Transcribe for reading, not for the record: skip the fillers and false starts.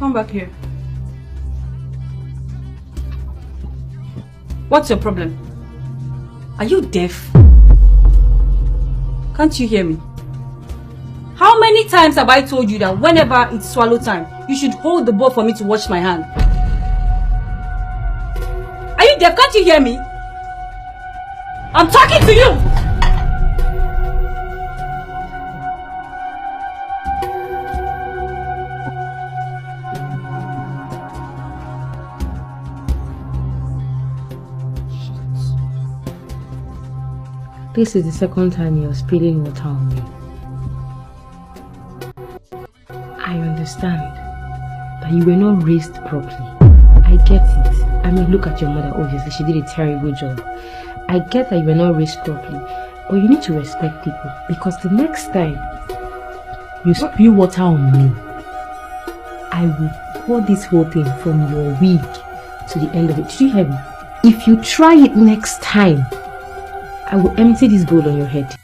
Come back here. What's your problem? Are you deaf? Can't you hear me? How many times have I told you that whenever it's swallow time, you should hold the bowl for me to wash my hand? Are you deaf? Can't you hear me? I'm talking to you! This is the second time you're spilling water on me. I understand that you were not raised properly. I get it. I mean, look at your mother, obviously. She did a terrible job. I get that you were not raised properly. But you need to respect people. Because the next time you spill water on me, I will pour this whole thing from your wig to the end of it. Did you hear me? If you try it next time, I will empty this bowl on your head.